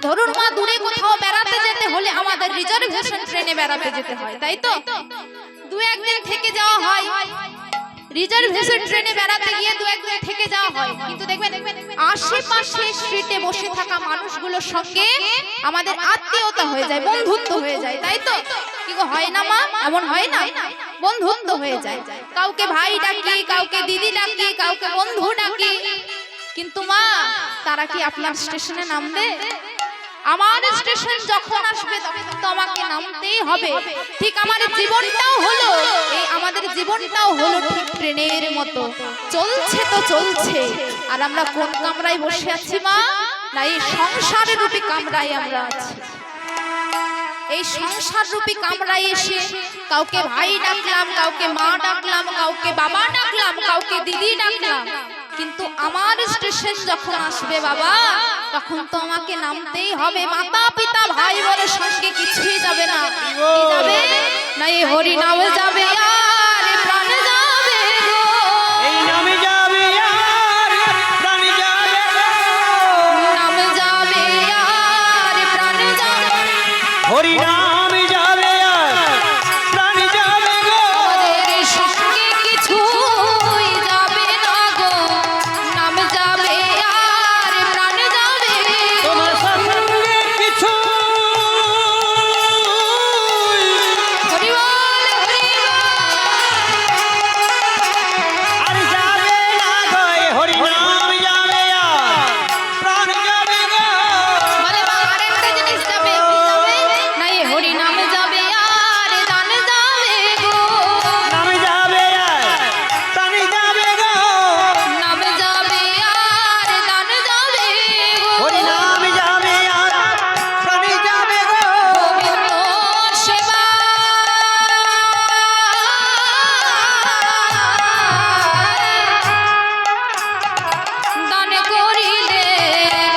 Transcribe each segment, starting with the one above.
ধরুন মা দূরে কোথাও বেড়াতে যেতে হলে আমাদের রিজার্ভেশন ট্রেনে বেড়াতে যেতে হয়, তাই তো? দু একদিন থেকে যাওয়া হয়, রিজার্ভেশন ট্রেনে বেড়াতে গিয়ে দু একদিন থেকে যাওয়া হয়, কিন্তু দেখবেন আশেপাশে স্ট্রিটে বসে থাকা মানুষগুলোর সঙ্গে আমাদের আত্মীয়তা হয়ে যায়, বন্ধুত্ব হয়ে যায়, তাই তো? কি গো, হয় না মা? এমন হয় না? বন্ধুত্ব হয়ে যায়, কাউকে ভাই ডাকি, কাউকে দিদি ডাকি, কাউকে বন্ধু ডাকি। কিন্তু মা, তারা কি আপনার স্টেশনে নামবে? আমার স্টেশন যখন আসবে তখন তো আমাকে নামতেই হবে। ঠিক আমার জীবনটাও হলো, এই আমাদের জীবনটাও হলো ঠিক ট্রেনের মতো, চলছে তো চলছে। আর আমরা কোন কামরায় বসে আছি মা? না, এই সংসার রূপী কামরায় আমরা আছি। এই সংসার রূপী কামরায় এসে কাউকে ভাই ডাকলাম, কাউকে মা ডাকলাম, কাউকে বাবা ডাকলাম, কাউকে দিদি ডাকলাম, কিন্তু আমার স্টেশন যখন আসবে বাবা, তখন তো আমাকে নামতেই হবে। মাতা পিতা ভাই বোনের সঙ্গে কিছুই যাবে না। কি যাবে? না, এই হরি নাম যাবে আর প্রাণ যাবে গো। এই নামে যাবে আর প্রাণ যাবে গো। নাম যাবে আর প্রাণ যাবে, হরি নাম যাবে আর প্রাণ যাবে গো। আমাদের সঙ্গে কিছুই যাবে না গো। নাম যাবে আর প্রাণ যাবে, তোমার সঙ্গে কিছু হরি বল হরি আর যাবে না গো। হরি নাম যাবে আর প্রাণ যাবে গো। বলে মা, আরেকটা জিনিস যাবে, কি যাবে? না, এই হরি নাম যাবে আর দান যাবে গো। নাম যাবে আর প্রাণ যাবে গো। নাম যাবে আর দান যাবে গো। হরি নাম যাবে আর প্রাণ যাবে গো। গোবিন্দ সেবা দান করিলে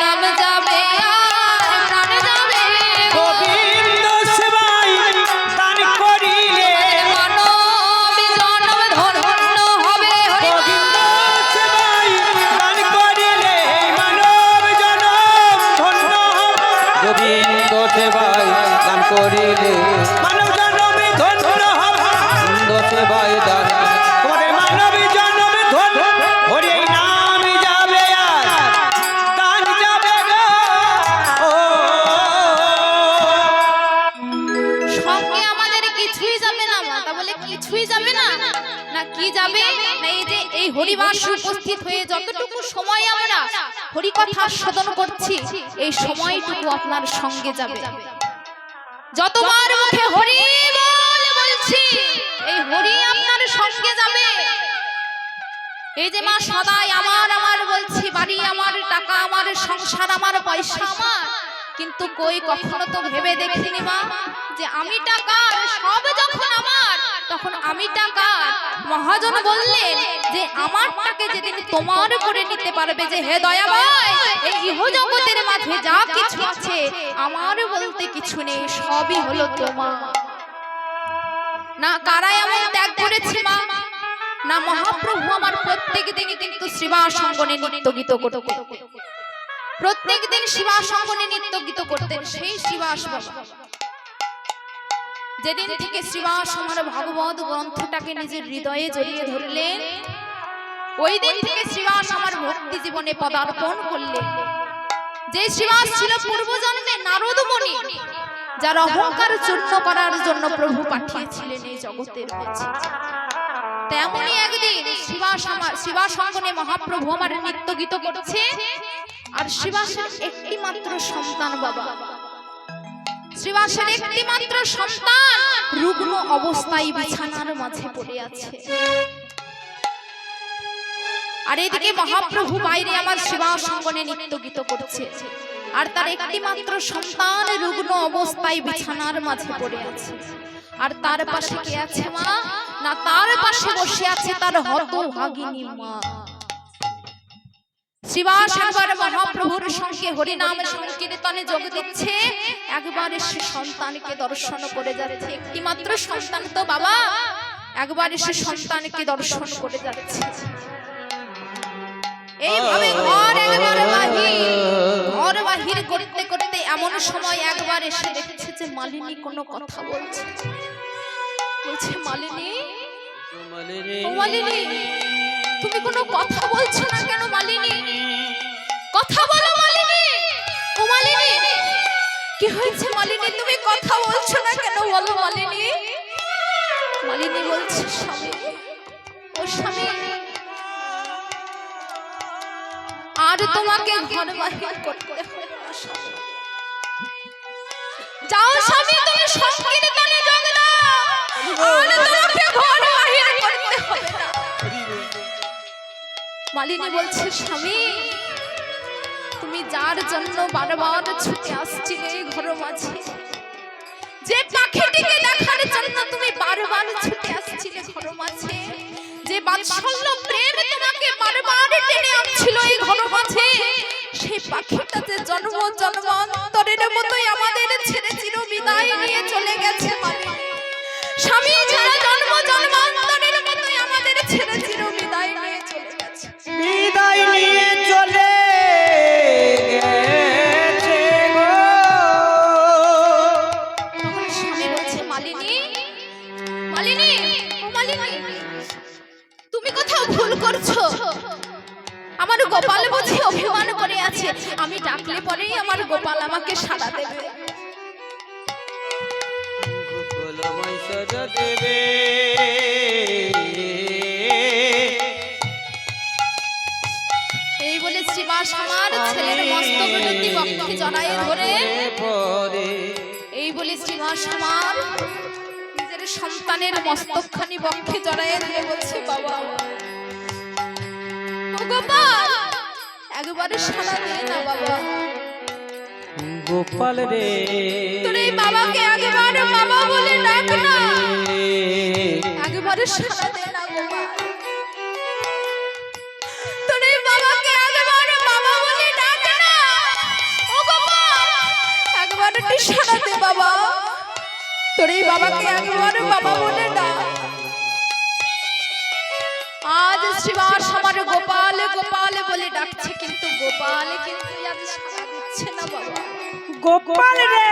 নাম যাবে আর প্রাণ যাবে গো। গোবিন্দ সেবায় দান করিলে মানব জন্ম ধন্য হবে। হরি গোবিন্দ সেবায় দান করিলে মানব জনম ধন্য হবে। গোবিন্দ সেবায় দান করিলে মানব জনমে ধন্য হবে। গোবিন্দ সেবায় দান তোমাদের মানব জনমে ধন্য হরি এই নাম যাবে আর দান যাবে গো। ও সঙ্গে আমাদের কিছুই যাবে না মা। তা বলে কিছুই যাবে না? না, কি যাবে? না, এই যে এই হরিবাসে উপস্থিত হয়ে যতটুকু সময় আমরা হরি কথা শোধন করছি, এই সময়টুকু আপনার সঙ্গে যাবে। যতবার মুখে হরি বল বলছি, এই হরি আপনার সঙ্গে যাবে। এই যে মা সদাই আমার আমার বলছি, বাড়ি আমার, টাকা আমার, সংসার আমার, পয়সা আমার, কিন্তু কই কখনো তো ভেবে দেখিনি মা যে আমি টাকার, সব যখন আমার তখন আমি টাকার। মহাজন বললেন যে আমারটাকে যেদিন তোমার করে নিতে পারবে, যে হে দয়াময়, এই ইহজগতের মাঝে যা কিছু আছে আমার বলতে কিছু নেই, সবই হলো তোমার। না, কারা এমন ত্যাগ করেছে মা? না, মহাপ্রভু আমার প্রত্যেক দিনই কিন্তু শ্রীবাস অঙ্গনে নিত্য গীত করতেন। প্রত্যেক দিন শ্রীবাস অঙ্গনে নিত্য গীত করতেন। সেই শ্রীবাস বাবা যেদিন থেকে শ্রীবাস আমার ভাগবত গ্রন্থটাকে নিজের হৃদয়ে জড়িয়ে ধরলেন, ওই দিন থেকে শ্রীবাস আমার ভক্তি জীবনে পদার্পণ করলেন। যে শ্রীবাস ছিল পূর্বজন্মে নারদ মুনি, যার অহংকার চূর্ণ করার জন্য প্রভু পাঠিয়েছিলেন এই জগতের মাঝে। তেমনই একদিন শ্রীবাস অঙ্গনে মহাপ্রভু আমার নিত্য গীত করছে, আর শ্রীবাসের একটি মাত্র সন্তান বাবা, শ্রীবাসের একটি মাত্র সন্তান রুগ্ন অবস্থায় বিছানার মাঝে পড়ে আছে। আর এদিকে মহাপ্রভু বাইরে আমার শ্রীবাস অঙ্গনে নিত্য গীত করছে, আর তার একটি মাত্র সন্তান রুগ্ন অবস্থায় বিছানার মাঝে পড়ে আছে। আর তার পাশে কে আছে মা? না, তার পাশে বসে আছে তার হতভাগিনী মা। শ্রীবাস একবার মহাপ্রভুর সঙ্গে হরিনাম সংকীর্তনে যোগ দিচ্ছে, একবার সে সন্তানকে দর্শন করে যাচ্ছে। একটি মাত্র সন্তান তো বাবা, একবার সে সন্তানকে দর্শন করে যাচ্ছে। এইভাবে ঘর বাহির করতে করতে এমন সময় একবার এসে দেখছে যে মালিনী কোনো কথা বলছে। বলছে মালিনী, ও মালিনী, তুমি কোনো কথা বলছো না কেন মালিনী? কথা বলো মালিনী। ও মালিনী, কি হয়েছে মালিনী, তুমি কথা বলছো না কেন, বলো মালিনী। মালিনী বলছে স্বামী, ও স্বামী, আর তোমাকে ঘর বাহির করতে হবে না স্বামী। যাও স্বামী, তুমি সংকীর্তনে যোগ দাও, আর তোমাকে ঘর বাহির করতে হবে না। মালিনী বলছে স্বামী, তুমি যার জন্য বারবার ছুটে আসছিলে ঘর মাঝে, যে পাখিটিকে দেখার জন্য তুমি বারবার ছুটে আসছিলে ঘর মাঝে, যে বাৎসল্য প্রেম তোমাকে বারবার টেনে আনছিল এই ঘর মাঝে, সেই পাখিটা যে জন্ম জন্মান্তরের মতোই আমাদের ছেড়ে চির বিদায় নিয়ে চলে গেছে মালিনী। স্বামী, যারা জন্ম জন্মান্তরের মতোই আমাদের ছেড়ে চির বিদায় নিয়ে চলে গেছে, বিদায় নিয়ে চলে গেছে গো। তখন স্বামী বলছে মালিনী, মালিনী, ও মালিনী, তুমি কোথাও ভুল করছো। আমার গোপাল বুঝি অভিমান করে আছে, আমি ডাকলে পরেই আমার গোপাল আমাকে সাড়া দেবে। গোকুল মৈশর দেবে এই বলে শ্রীবাস আমার ছেলের মস্তক দুটি বক্ষে জড়ায়ে ধরে, এই বলে শ্রীবাস আমার নিজের সন্তানের মস্তকখানি বক্ষে জড়ায়ে ধরে বলছে বাবা, ও গোপাল, একবারে সাড়া দে না বাবা। গোপাল রে, তোর এই বাবাকে একবার বাবা বলে ডাক না, একবারে সাড়া দে না গোপাল। তোর এই বাবাকে একবার বাবা বলে ডাক না, ও গোপাল, একবার একটু সাড়া দে বাবা। তোর এই বাবাকে একবার বাবা বলে ডাক। আজ শ্রীবাস আমার গোপাল গোপাল বলে ডাকছে, কিন্তু গোপাল কিন্তু আজ সাড়া দিচ্ছে না বাবা। গোপাল রে,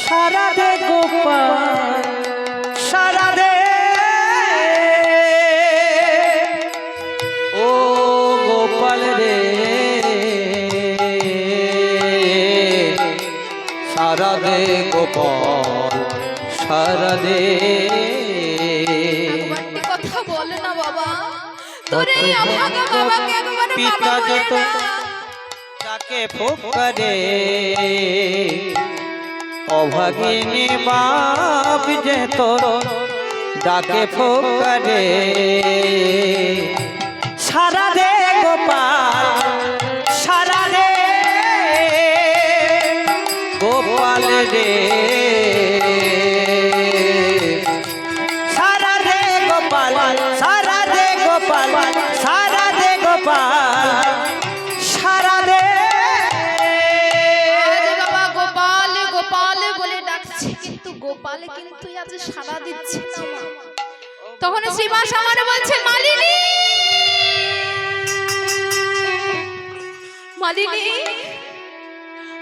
সারা দে গোপাল, সারা দে। ও গোপাল রে, সারা দে গোপাল, সারা দে। একবারটি কথা বল না বাবা, তোর এই অভাগা বাবাকে একবার বাবা বলে ডাক। তাকে ফুকরে অভাগিনী বাপ যে তোর ডাকে ফুকরে। সারা দে গোপাল, সারা দে গোপাল রে, সারা দে গোপাল, সারা দে গোপাল, সারা দে গোপাল, সারা দে। আজ বাবা গোপাল গোপাল বলে ডাকছে, কিন্তু গোপাল কিন্তু আজ সাড়া দিচ্ছে না মা। তখন শ্রীবাস আমার বলছে মালিনী, মালিনী,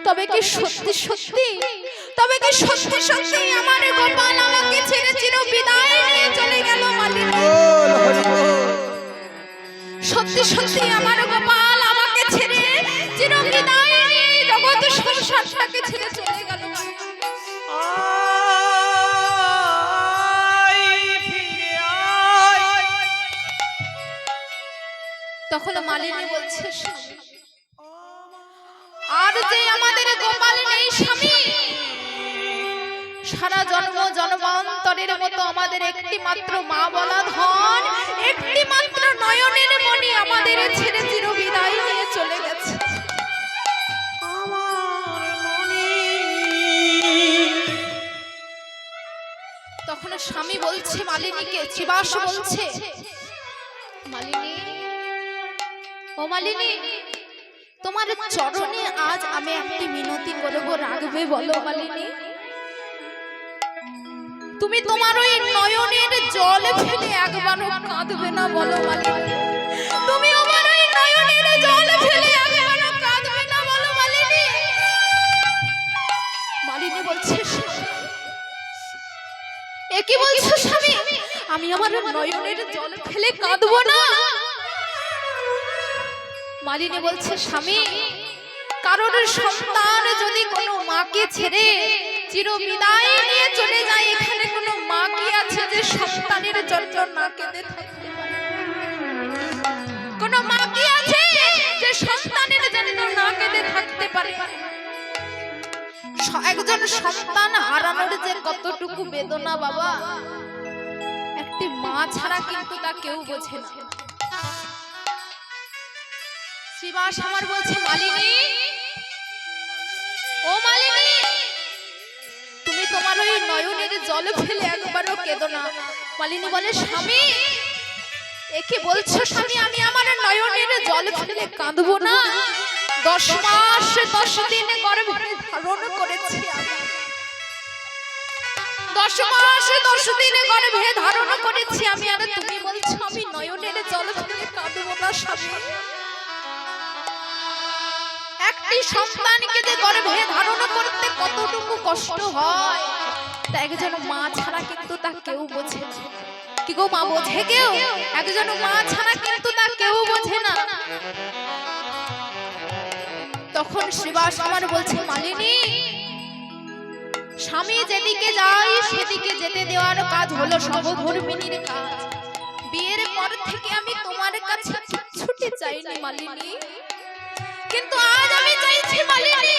তবে কি সত্যি সত্যি, তবে কি সত্যি সত্যি আমার গোপাল আমাকে ছেড়ে চির বিদায় নিয়ে চলে গেল মালিনী? সত্যি সত্যি আমার গোপাল আমাকে ছেড়ে চির বিদায় নিয়ে জগৎ সংসারটাকে ছেড়ে চলে গেল। তখন মালিনী বলছে স্বামী, আর যে আমাদের গোপাল নেই স্বামী, সারা জন্ম জন্মান্তরের মতো আমাদের একটি মাত্র মা বলা ধন, একটি মাত্র নয়নের মণি আমাদের ছেড়ে চির বিদায় নিয়ে চলে গেছে। তখন স্বামী বলছে মালিনীকে, শ্রীবাস বলছে মালিনী, ও মালিনী, তোমার চরণে আজ আমি একটি মিনতি করব, রাখবে বলো মালিনী? তুমি তোমার ওই নয়নের জল ফেলে একবারও কাঁদবে না বলো মালিনী? তুমি আমার ওই নয়নের জল ফেলে একবারও কাঁদবে না বলো মালিনী? মালিনী বলছে, এ কি বলছো স্বামী? আমি আমার নয়নের জল ফেলে কাঁদবো না? মালিনী বলছে, স্বামী, কারোর সন্তান যদি কোনো মাকে ছেড়ে চিরবিদায় নিয়ে চলে যায়, এখানে কোনো মা কি আছে যে সন্তানের জন্য না কেঁদে থাকতে পারে? কোনো মা কি আছে যে সন্তানের জন্য না কেঁদে থাকতে পারে? একজন সন্তান হারানোর যে কতটুকু বেদনা বাবা, একটি মা ছাড়া কিন্তু তা কেউ বোঝে না। শ্রীবাস আমার বলছে, মালিনী, ও মালিনী, তুমি তোমার ওই নয়নের জল ফেলে একবারও কেঁদো না। মালিনী বলে, স্বামী, এ কি বলছো স্বামী? আমি আমার নয়নের জল ফেলে কাঁদবো না? 10 মাস 10 দিন গর্ভে ধারণ করেছি আমি। 10 মাস 10 দিন গর্ভে ধারণ করেছি আমি, আর তুমি বলছো আমি নয়নের জল ফেলে কাঁদবো না? স্বামী, একটি সন্তানকে যে গর্ভে ধারণ করতে কতটুকু কষ্ট হয়, তা একজন মা ছাড়া কিন্তু তা কেউ বোঝে না। কি গো মা, বোঝে কেউ? একজন মা ছাড়া কিন্তু তা কেউ বোঝে না। তখন শ্রীবাস আমার বলছে, মালিনী, স্বামী যেদিকে যায় সেদিকে যেতে দেওয়ার কাজ হলো সহধর্মিণীর কাজ। বিয়ের পর থেকে আমি তোমার কাছে ছুটি চাইনি মালিনী, কিন্তু আজ আমি চাইছি মালিনী,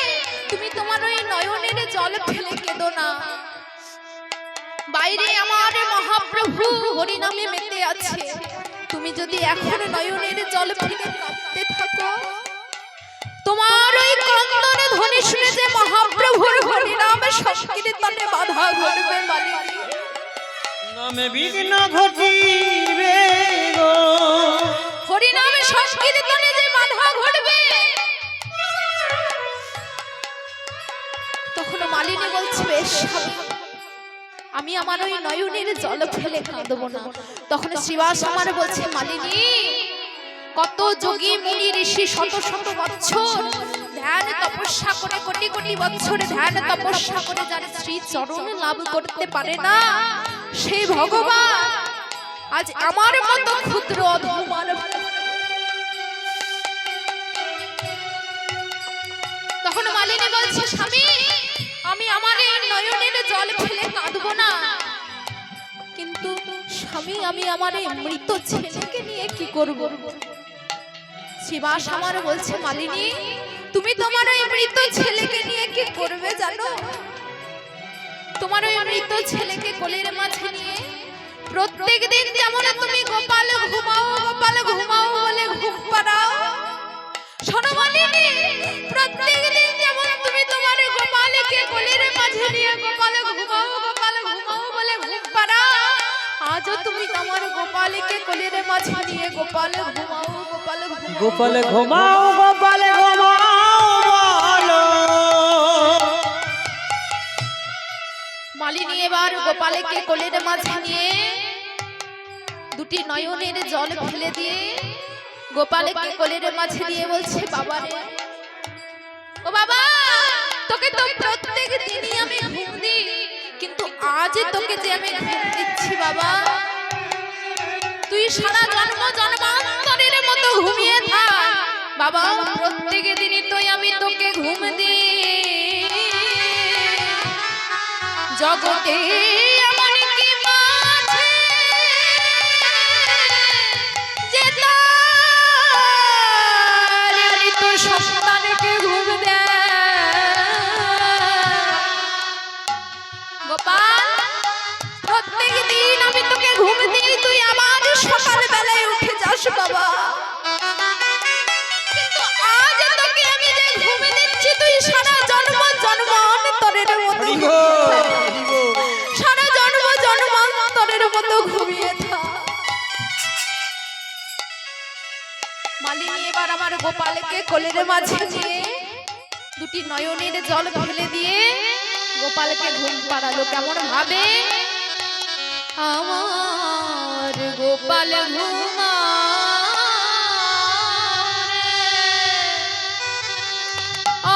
তুমি তোমার ওই নয়নের জল ফেলে কেঁদো না। বাইরে আমার মহাপ্রভু হরিনামে মেতে আছে, তুমি যদি এখন নয়নের জল ফেলে কাঁদতে থাকো, তোমার ওই ক্রন্দন ধ্বনি শুনে যে মহাপ্রভুর হরিনাম সংকীর্তনে বাধা ঘটবে মালিনী। নামে বিঘ্ন ঘটিবে গো, হরিনাম সংকীর্তনে যে বাধা ঘটবে। তখন মালিনী বলছে, বেশ, আমি আমার ওই নয়নের জল ফেলে কাঁদবো না। তখন শ্রীবাস আমার বলছে, মালিনী, কত যোগী মুনি ঋষি শত শত বছর ধ্যান তপস্যা করে, কোটি কোটি বছর ধ্যান তপস্যা করে যার শ্রী চরণ লাভ করতে পারে না, সেই ভগবান আজ আমার মতো ক্ষুদ্র অধমান। তখন মালিনী বলছে, স্বামী, আমি আমার এই নয়নের জল ফেলে কাঁদবো না, কিন্তু স্বামী, আমি আমার এই মৃত ছেলেকে নিয়ে কি করব? শ্রীবাস আমার বলছে, মালিনী, তুমি তোমার ওই মৃত ছেলেকে নিয়ে কি করবে জানো? তোমার ওই মৃত ছেলেকে কোলের মাঝে নিয়ে প্রত্যেক দিন যেমন তুমি গোপাল ঘুমাও গোপাল ঘুমাও বলে ঘুম পাড়াও, শোনো মালিনী, প্রত্যেক দিন যেমন তুমি তোমার গোপালকে কোলের মাঝে নিয়ে গোপাল ঘুমাও বলে ঘুম পাড়াও, আজও তুমি তোমার গোপালকে কোলের মাঝে নিয়ে গোপাল ঘুমাও গোপাল ঘুমাও গোপাল ঘুমাও বলো। মালিনী এবার গোপালকে কোলের মাঝে নিয়ে দুটি নয়নের জল ফেলে দিয়ে গোপালকে কোলের মাঝে দিয়ে বলছে, বাবা রে, ও বাবা, তোকে তো প্রত্যেক দিনই আমি ঘুম দিই, কিন্তু আজ তোকে যে আমি ঘুম দিচ্ছি বাবা, তুই সারা জন্ম জন্মান্তরের মতো ঘুমিয়ে থাক বাবা, প্রত্যেক দিনই তুই আমি তোকে ঘুম দিই। জগতে এমন কি মাঝে যে তার মৃত সন্তানকে ঘুম দেয়? গোপাল, প্রত্যেক দিন আমি তোকে ঘুম দিই, তুই আবার সকাল বেলায় উঠে যাস বাবা, কিন্তু আজ তোকে আমি যে ঘুম দিচ্ছি, তুই সারা জন্ম জন্মান্তরের মতো সারা জন্ম জন্মান্তরের মতো ঘুমিয়ে থাক। মালিনী এবার আমার গোপালকে কোলের মাঝে নিয়ে দুটি নয়নের জল ফেলে দিয়ে গোপালকে ঘুম পাড়ালো। কেমন ভাবে আমার গোপাল ঘুমা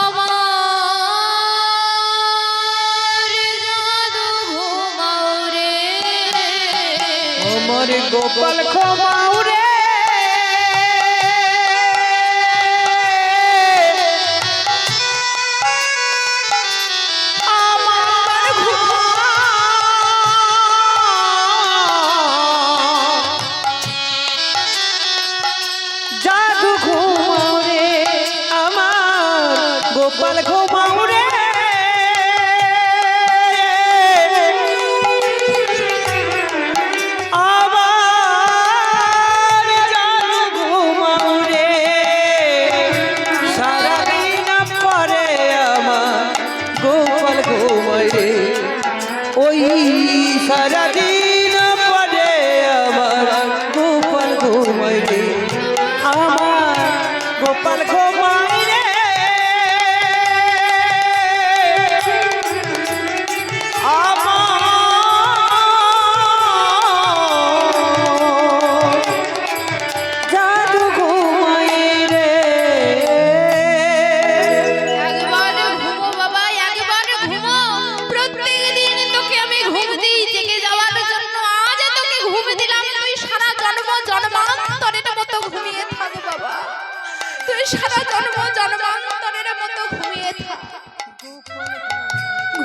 আমার গোপাল ঘুমাও রে জাদু ঘুমাও রে আমার গোপাল ঘুমাও রে আবার জাদু ঘুমাও রে সারাদিন পরে আমার গোপাল ঘুমায় রে ওই সারাদিন পরে আমার গোপাল ঘুমায় রে আমার গোপাল ঘুমায় রে আমার জাদু ঘুমায় রে একবার ঘুমো বাবা, একবার ঘুমো। প্রত্যেকদিন তোকে আমি ঘুম দিই জেগে যাওয়ার জন্য। আজ তোকে ঘুম দিলাম, তুই সারা জন্ম জন্মান্তরের মতো ঘুমিয়ে থাক বাবা। তুই সারা জন্ম জন্মান্তরের মতো ঘুমিয়ে থাক।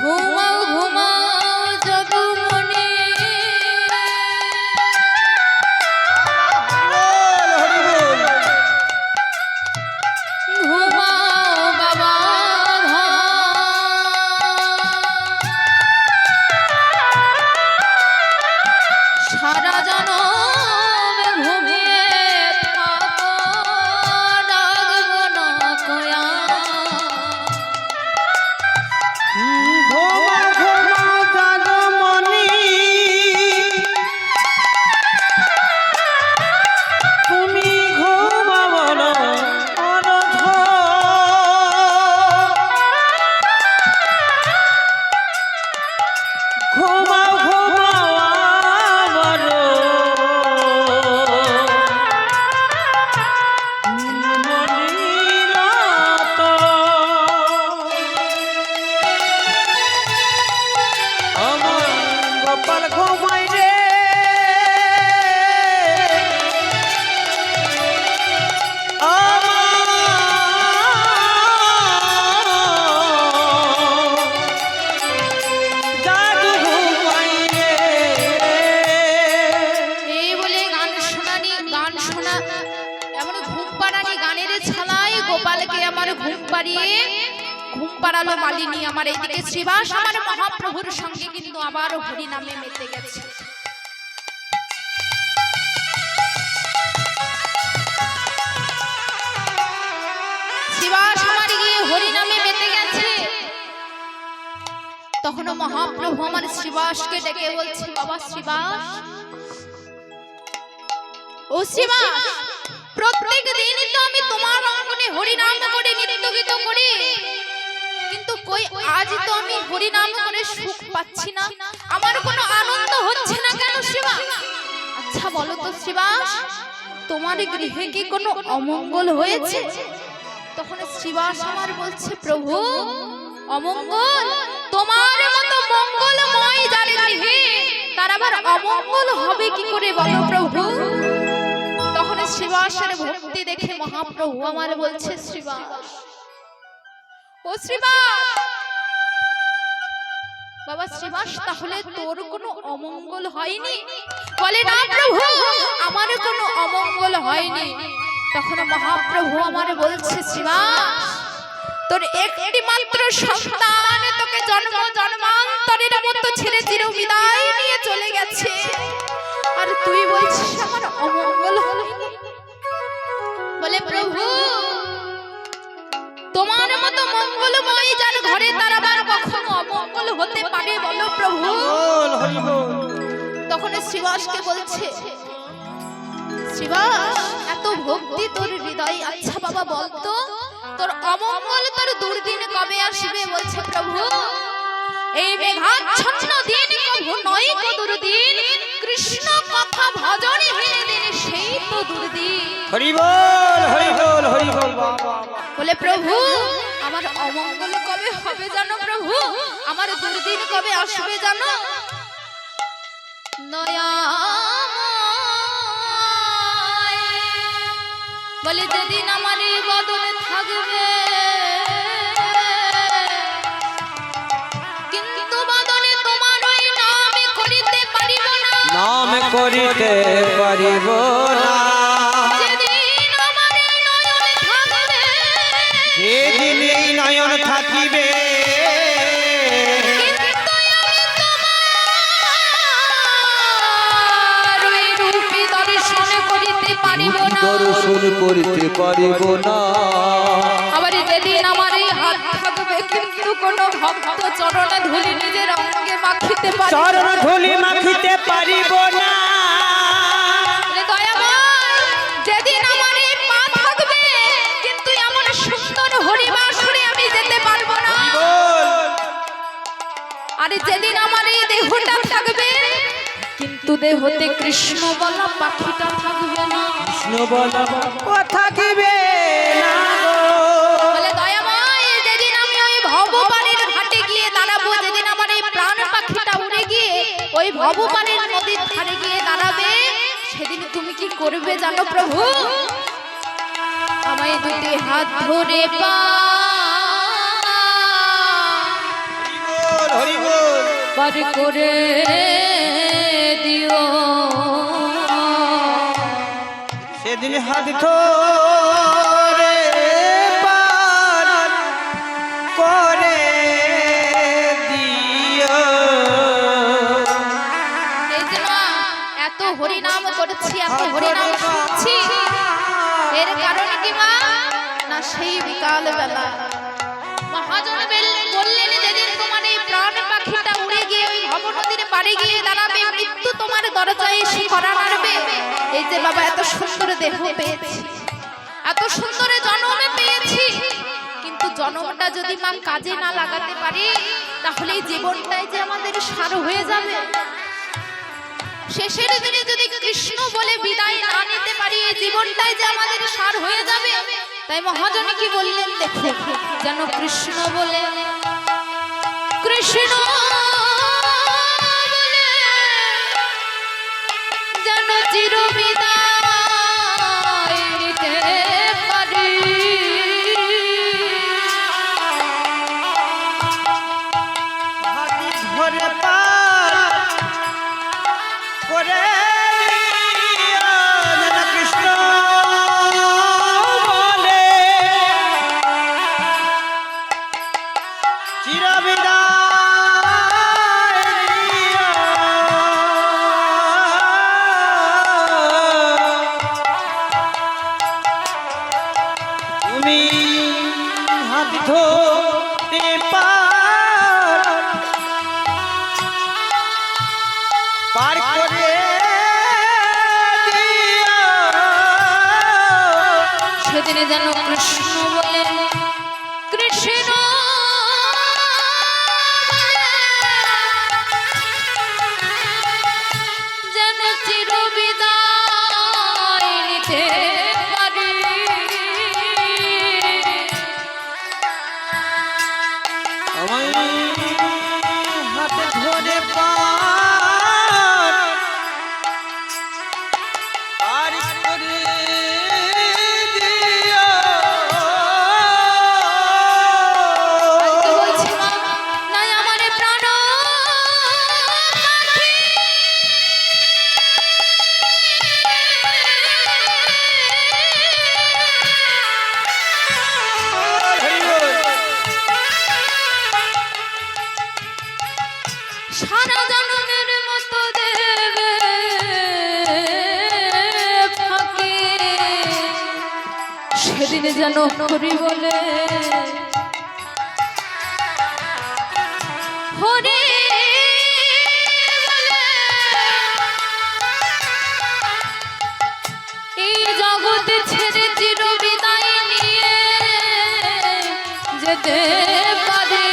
ঘুমাও ঘুমাও জগমণি, ঘুমাও বাবা ধন। সারা জনম ঘুমিয়ে থাকো, ডাকবো না কয়া। ঘুমা ঘুমা জাগমণি তুমি ঘুমাও না অনধ ঘুমাও ঘুমাও আমার মনিরত আমার গোপাল ঘুমায় রে জাদু ঘুমায় রে এই বলে গান শোনানি, গান শোনা এমন ঘুম পাড়ানি গানের ছালায় গোপালকে আমার ঘুম পাড়ালো মালিনী। আমার এইদিকে শ্রীবাস আমার মহাপ্রভুর সঙ্গে কিন্তু আবার হরি নামে মেতে গেছে। শ্রীবাস আমার গিয়ে হরি নামে মেতে গেছে। তখন মহাপ্রভু আমার শ্রীবাসকে ডেকে বলছে, বাবা শ্রীবাস, ও শ্রীবাস, প্রত্যেক দিনই তো আমি তোমার অঙ্গনে হরি নাম করে নৃত্য গীত করি, কিন্তু কই আজ তো আমি হরি নাম করে সুখ পাচ্ছি না, আমার কোনো আনন্দ হচ্ছে না কেন শ্রীবাস? আচ্ছা বলো তো শ্রীবাস, তোমার গৃহে কি কোনো অমঙ্গল হয়েছে? তখন শ্রীবাস আমার বলছে, প্রভু অমঙ্গল? তোমার মতো মঙ্গলময় যার গৃহে তার আবার অমঙ্গল হবে কি করে বলো প্রভু? তখন শ্রীবাসের ভক্তি দেখে মহাপ্রভু আমার বলছে, শ্রীবাস, ও শ্রীবাস, বাবা শ্রীবাস, তাহলে তোর কোনো অমঙ্গল হয়নি? বলে, না প্রভু, আমার কোনো অমঙ্গল হয়নি। তখন মহাপ্রভু আমার বলছে, শ্রীবাস, তোর একটি মাত্র সন্তান তোকে জন্ম জন্মান্তরের মতো ছেড়ে চির বিদায় নিয়ে চলে গেছে, আর তুই বলছিস আমার অমঙ্গল হয়নি? বলে, প্রভু, তোমার মতো মঙ্গলময় যার ঘরে তার আবার কখনো অমঙ্গল হতে পারে বলো প্রভু? তখন শ্রীবাসকে বলছে, শ্রীবাস, এত ভক্তি তোর হৃদয়ে, আচ্ছা বাবা বলতো তোর অমঙ্গল তোর দুর্দিন কবে আসবে? বলছে, প্রভু এই মেঘাচ্ছন্ন দিন কভু নয় কো দুর্দিন, কৃষ্ণ কথা ভজনে হেরে দিন সেই তো দুর্দিন। হরি বল হরি বল হরি বল। বলে প্রভু আমার অমঙ্গল কবে হবে জানো প্রভু, আমার দুর্দিন কবে আসবে জানো? দয়া বলে যেদিন আমার এই বদনে থাকবে, কিন্তু বদনে তোমার ওই নামে করিতে পারিব না, নাম করিতে পারিব না। যেদিন আমার এই নয়নে থাকবে, যেদিন এই নয়ন থাকিবে, কিন্তু আমি তোমার ওই রূপে দর্শন করিতে পারিব না, দর্শন করিতে পারিব না। আবার যেদিন আমার এই হাত থাকবে, কিন্তু কোনো ভক্ত চরণে ধুলি নিজের অঙ্গে মাখিতে পারিব না। চরণ ধুলি মাখিতে পারিব না। বলে দয়াময়, যেদিন আমার এই পা থাকবে, কিন্তু এমন সুন্দর হরিবাসরে আমি যেতে পারবো না। আরে যেদিন আমার এই দেহটা থাকবে, কিন্তু দেহতে কৃষ্ণ বলা পাখিটা থাকবে না। কৃষ্ণ বলা কথা কিবে না গো। বলে দয়াময়, যেদিন আমি ওই ভবপানির ঘাটে গিয়ে দাঁড়াবো, যেদিন আমার এই প্রাণ পাখিটা উড়ে গিয়ে ওই ভবপানির নদীর ধারে গিয়ে দাঁড়াবে, সেদিন তুমি কি করবে জানো প্রভু? আমায় দুটি হাত ধরে হরি বল পার করে দিও। সেদিন হাত ধরে পার করে দিও। এই যে মা, এত হরিনাম করছি, এত হরিনাম শুনছি, এর কারণ কি মা? না সেই বিকাল বেলা মহাজন বললেন, যেদিন তোমার এই প্রাণ পাখিটা উড়ে গিয়ে ওই ভব নদীর পাড়ে গিয়ে দাঁড়াবে, মৃত্যু তোমার দরজায় এসে করা নাড়বে। এই যে বাবা এত সুন্দর দেহ পেয়েছি, এত সুন্দর জন্ম পেয়েছি, কিন্তু জন্মটা যদি মা কাজে না লাগাতে পারি, তাহলে এই জীবনটাই যে আমাদের সার হয়ে যাবে। শেষের দিনে যদি কৃষ্ণ বলে বিদায় না নিতে পারি, এই জীবনটাই যে আমাদের সার হয়ে যাবে। তাই মহাজন কি বললেন দেখো, যেন কৃষ্ণ বলে, কৃষ্ণ বলে যেন চির বিদায় নিতে পারি। হাত ধরে পার করে দিও। যেন কৃষ্ণ বলে চিরবিদায় দিও। তুমি হাত ধরে পার করে দিও। সেদিনে যেন কৃষ্ণ বলে, কৃষ্ণ যেন চির বিদায় নিতে পারি। আমায় হাতে ধরে পার করে দিও। আজকে বলছি মা, নাই আমার প্রাণ পাখি, হরি বল। সারা জন্মের মতো দেবে ফাঁকি, সেদিন যেন হরি বলে, হরি বলে এই জগৎ ছেড়ে চির বিদায় নিয়ে যেতে পারে।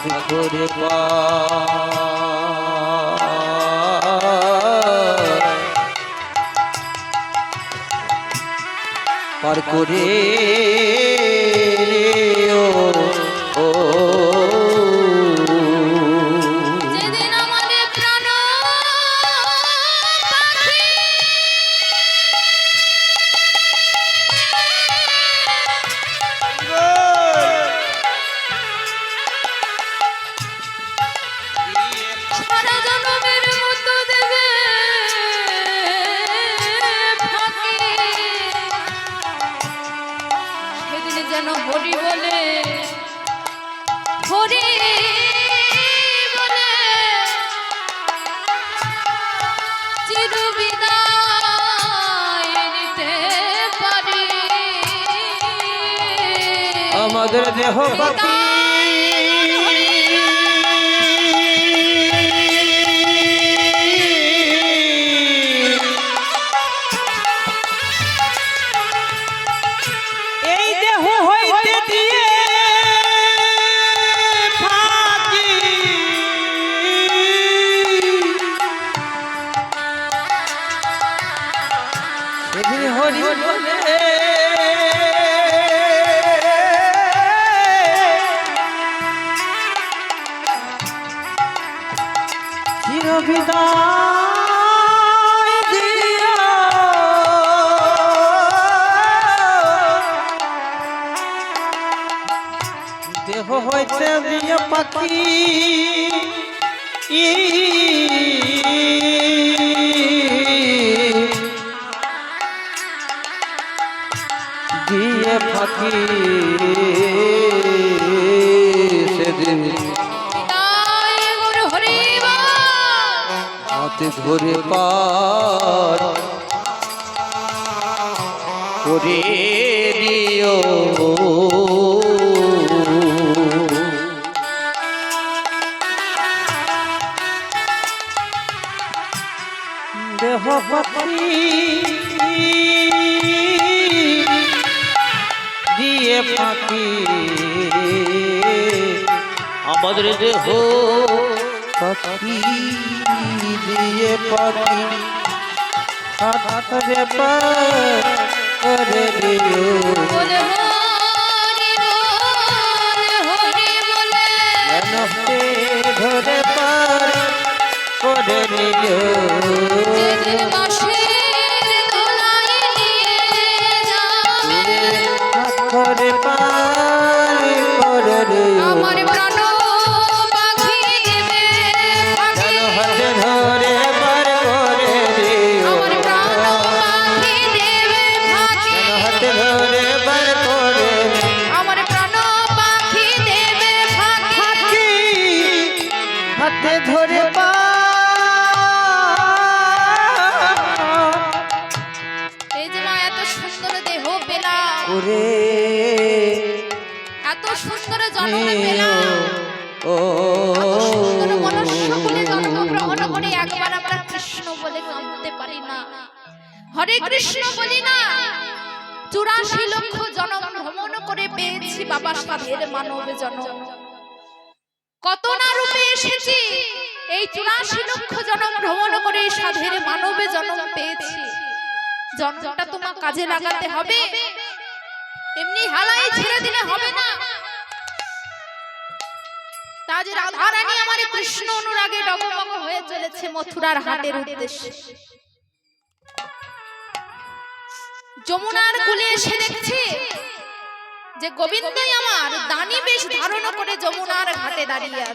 ধরে পার করে রে ও যেদিন আমাদের প্রাণ পাখি সারা জনমের মতো দেবে ফাঁকি, সেদিন যেন হরি বলে হরি বলে চিরবিদায় নিতে পারি। আমাদের দেহ পাখি এই দেহ হইতে দিয়ে ফাঁকি সেদিন হরি বলে চিরবিদায় দিও দেহ হইতে দিয়ে পাখি দিয়ে পাখি সেদিন বিদায় গুরু হরি বল। হাতে ধরে পার করে দিও দেহ পাখি দিয়ে ফাঁকি আমাদের দেহ পাখি দিয়ে পাখি হাতে পার করে দিও বলে হরি বলে হাতে ধরে পার করে দিও যেদিন বাঁশির দোলায় নিয়ে যাবে ধরে পার করে দিও আমার প্রাণ পাখি দেবে ফাঁকি। হাতে ধরে পার করে দিও আমার প্রাণ পাখি দেবে ফাঁকি। হাতে ধরে পার করে দিও আমার প্রাণ পাখি দেবে ফাঁকি। হাতে ধরে এই যে মা এত সুন্দর দেহ পেলাম, করে এত সুন্দর জন্ম পেলাম, ও এত সুন্দর মনুষ্য বলে জন্মগ্রহণ করে একবার আমরা কৃষ্ণ বলে কাঁদতে পারি না, হরে কৃষ্ণ বলি না। 84 লক্ষ জন্ম ভ্রমণ করে পেয়েছি বাবা সাধের মানব জন্ম। কত না রূপে এসেছি, এই 84 লক্ষ জন্ম ভ্রমণ করে সাধের মানবে জন্ম পেয়েছি। জন্মটা তোমার কাজে লাগাতে হবে, এমনি হালাই ছেড়ে দিলে হবে না। তাজ রাধা রানী আমার কৃষ্ণ অনুরাগে ডগমগ হয়ে চলেছে মথুরার হাটের উদ্দেশ্যে। যমুনার কূলে এসে দেখছে যে গোবিন্দই আমার দানি বেশ ধারণ করে যমুনার ঘাটে দাঁড়িয়ে আছে।